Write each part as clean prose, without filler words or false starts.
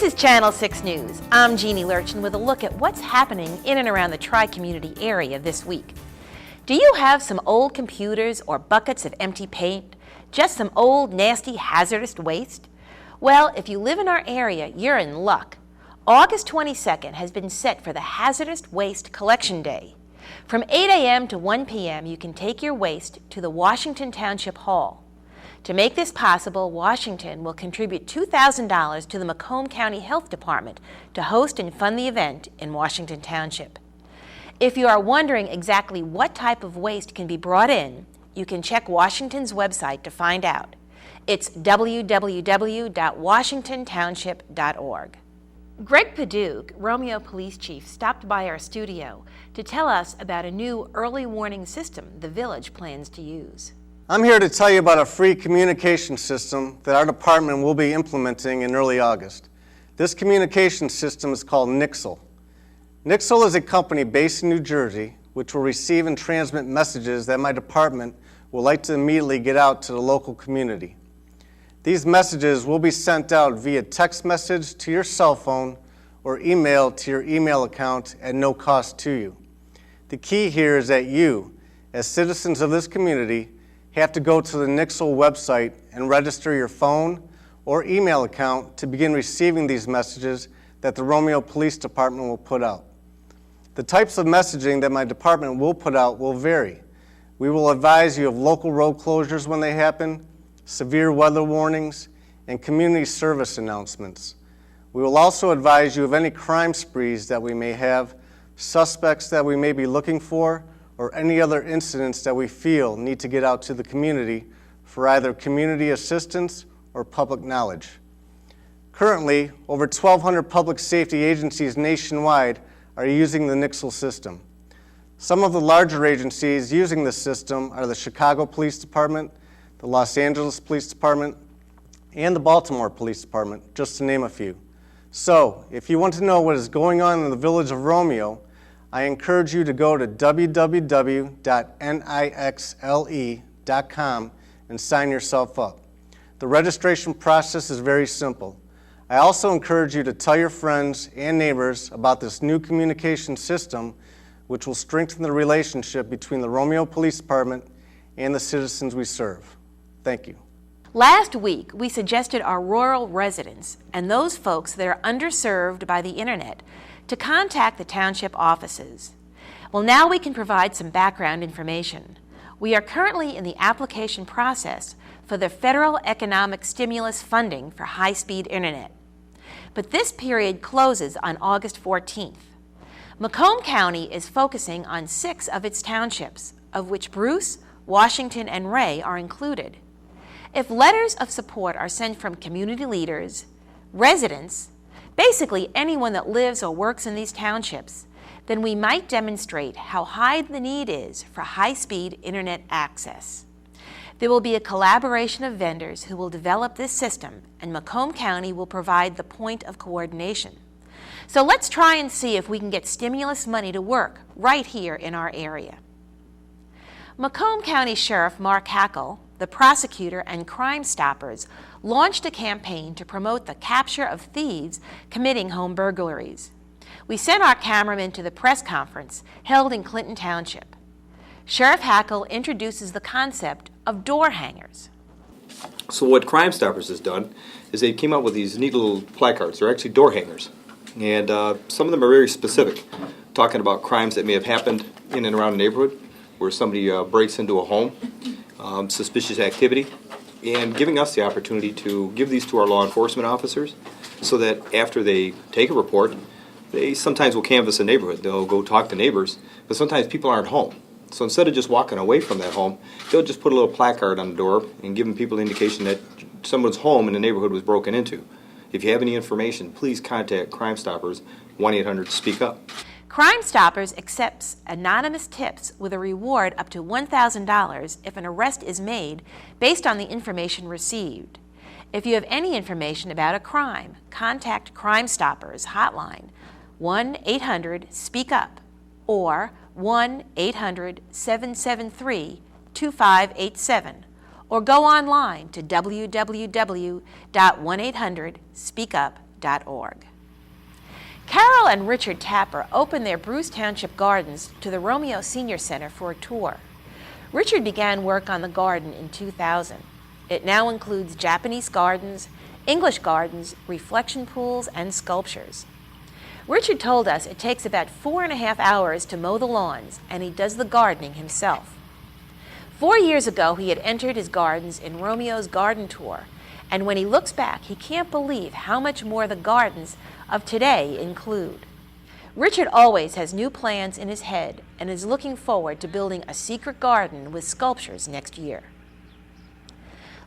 This is Channel 6 News. I'm Jeannie Lurchin with a look at what's happening in and around the Tri-Community area this week. Do you have some old computers or buckets of empty paint? Just some old, nasty, hazardous waste? Well, if you live in our area, you're in luck. August 22nd has been set for the Hazardous Waste Collection Day. From 8 a.m. to 1 p.m., you can take your waste to the Washington Township Hall. To make this possible, Washington will contribute $2,000 to the Macomb County Health Department to host and fund the event in Washington Township. If you are wondering exactly what type of waste can be brought in, you can check Washington's website to find out. It's www.washingtontownship.org. Greg Paduch, Romeo Police Chief, stopped by our studio to tell us about a new early warning system the village plans to use. I'm here to tell you about a free communication system that our department will be implementing in early August. This communication system is called Nixle. Nixle is a company based in New Jersey which will receive and transmit messages that my department would like to immediately get out to the local community. These messages will be sent out via text message to your cell phone or email to your email account at no cost to you. The key here is that you, as citizens of this community, have to go to the Nixle website and register your phone or email account to begin receiving these messages that the Romeo Police Department will put out. The types of messaging that my department will put out will vary. We will advise you of local road closures when they happen, severe weather warnings, and community service announcements. We will also advise you of any crime sprees that we may have, suspects that we may be looking for, or any other incidents that we feel need to get out to the community for either community assistance or public knowledge. Currently, over 1,200 public safety agencies nationwide are using the Nixle system. Some of the larger agencies using this system are the Chicago Police Department, the Los Angeles Police Department, and the Baltimore Police Department, just to name a few. So, if you want to know what is going on in the village of Romeo, I encourage you to go to www.nixle.com and sign yourself up. The registration process is very simple. I also encourage you to tell your friends and neighbors about this new communication system, which will strengthen the relationship between the Romeo Police Department and the citizens we serve. Thank you. Last week, we suggested our rural residents and those folks that are underserved by the internet to contact the township offices. Well, now we can provide some background information. We are currently in the application process for the federal economic stimulus funding for high-speed internet. But this period closes on August 14th. Macomb County is focusing on 6 of its townships, of which Bruce, Washington, and Ray are included. If letters of support are sent from community leaders, residents, basically anyone that lives or works in these townships, then we might demonstrate how high the need is for high-speed internet access. There will be a collaboration of vendors who will develop this system, and Macomb County will provide the point of coordination. So let's try and see if we can get stimulus money to work right here in our area. Macomb County Sheriff Mark Hackle, the prosecutor, and Crime Stoppers launched a campaign to promote the capture of thieves committing home burglaries. We sent our cameraman to the press conference held in Clinton Township. Sheriff Hackle introduces the concept of door hangers. So what Crime Stoppers has done is they came out with these neat little placards. They're actually door hangers. And some of them are very specific, talking about crimes that may have happened in and around the neighborhood, where somebody breaks into a home, suspicious activity, and giving us the opportunity to give these to our law enforcement officers so that after they take a report, they sometimes will canvass a neighborhood. They'll go talk to neighbors, but sometimes people aren't home. So instead of just walking away from that home, they'll just put a little placard on the door and give people the indication that someone's home in the neighborhood was broken into. If you have any information, please contact Crime Stoppers, 1-800-SPEAK-UP. Crime Stoppers accepts anonymous tips with a reward up to $1,000 if an arrest is made based on the information received. If you have any information about a crime, contact Crime Stoppers hotline 1-800-SPEAK-UP or 1-800-773-2587 or go online to www.1800speakup.org. www.township.org. Carol and Richard Tapper opened their Bruce Township gardens to the Romeo Senior Center for a tour. Richard began work on the garden in 2000. It now includes Japanese gardens, English gardens, reflection pools, and sculptures. Richard told us it takes about 4.5 hours to mow the lawns, and he does the gardening himself. 4 years ago, he had entered his gardens in Romeo's garden tour, and when he looks back, he can't believe how much more the gardens of today include. Richard always has new plans in his head and is looking forward to building a secret garden with sculptures next year.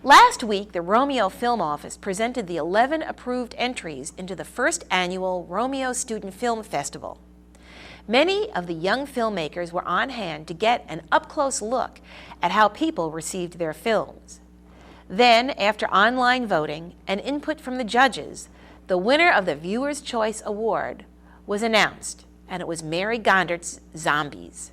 Last week, the Romeo Film Office presented the 11 approved entries into the first annual Romeo Student Film Festival. Many of the young filmmakers were on hand to get an up-close look at how people received their films. Then, after online voting and input from the judges, the winner of the Viewer's Choice Award was announced, and it was Mary Gondart's Zombies.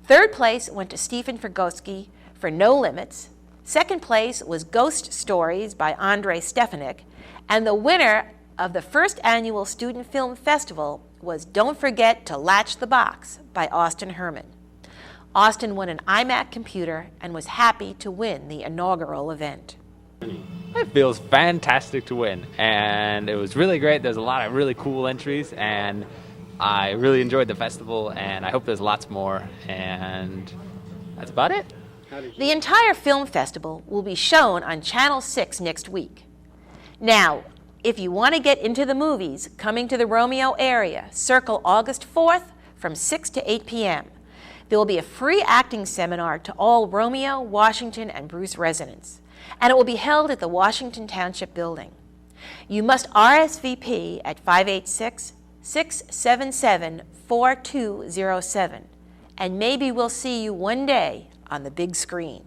Third place went to Stephen Fergoski for No Limits. Second place was Ghost Stories by Andrei Stefanik, and the winner of the first annual Student Film Festival was Don't Forget to Latch the Box by Austin Herman. Austin won an iMac computer and was happy to win the inaugural event. It feels fantastic to win, and it was really great. There's a lot of really cool entries, and I really enjoyed the festival, and I hope there's lots more, and that's about it. The entire film festival will be shown on Channel 6 next week. Now, if you want to get into the movies coming to the Romeo area, circle August 4th from 6 to 8 p.m. There will be a free acting seminar to all Romeo, Washington, and Bruce residents, and it will be held at the Washington Township building. You must RSVP at 586-677-4207, and maybe we'll see you one day on the big screen.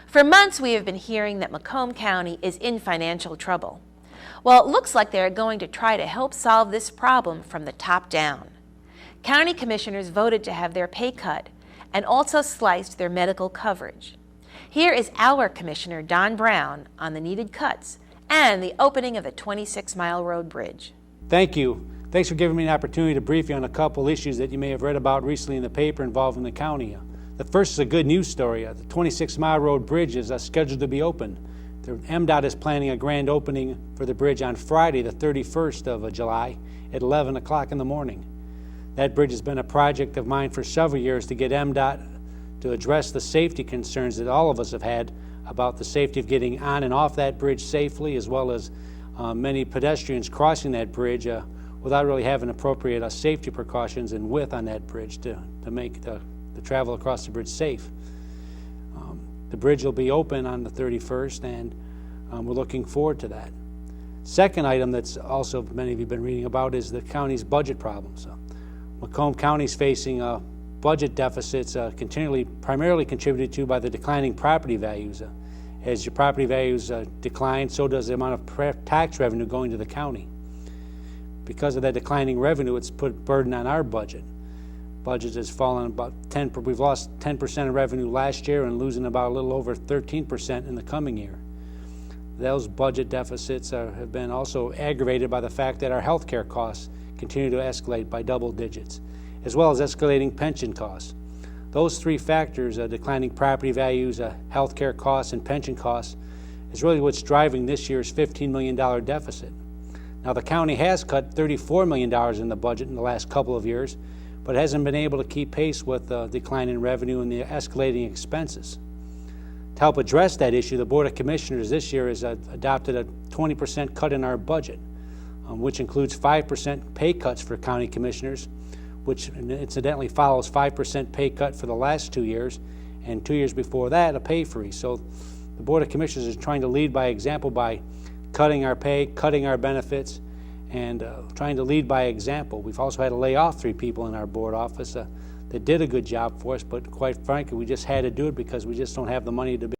For months, we have been hearing that Macomb County is in financial trouble. Well, it looks like they are going to try to help solve this problem from the top down. County commissioners voted to have their pay cut and also sliced their medical coverage. Here is our Commissioner, Don Brown, on the needed cuts and the opening of the 26-mile road bridge. Thank you. Thanks for giving me an opportunity to brief you on a couple issues that you may have read about recently in the paper involving the county. The first is a good news story. The 26-mile road bridge is scheduled to be opened. The MDOT is planning a grand opening for the bridge on Friday, the 31st of July at 11 o'clock in the morning. That bridge has been a project of mine for several years to get MDOT to address the safety concerns that all of us have had about the safety of getting on and off that bridge safely, as well as many pedestrians crossing that bridge without really having appropriate safety precautions and width on that bridge to make the travel across the bridge safe. The bridge will be open on the 31st, and we're looking forward to that. Second item that's also many of you have been reading about is the county's budget problems. Macomb County is facing budget deficits primarily contributed to by the declining property values. As your property values decline, so does the amount of tax revenue going to the county. Because of that declining revenue, it's put a burden on our budget. Budget has fallen about we've lost 10% of revenue last year and losing about a little over 13% in the coming year. Those budget deficits have been also aggravated by the fact that our health care costs continue to escalate by double digits, as well as escalating pension costs. Those three factors, declining property values, health care costs, and pension costs, is really what's driving this year's $15 million deficit. Now, the county has cut $34 million in the budget in the last couple of years, but hasn't been able to keep pace with the decline in revenue and the escalating expenses. To help address that issue, the Board of Commissioners this year has adopted a 20% cut in our budget, which includes 5% pay cuts for county commissioners, which incidentally follows 5% pay cut for the last 2 years, and 2 years before that, a pay freeze. So the Board of Commissioners is trying to lead by example by cutting our pay, cutting our benefits, and trying to lead by example. We've also had to lay off 3 people in our board office that did a good job for us, but quite frankly, we just had to do it because we just don't have the money to be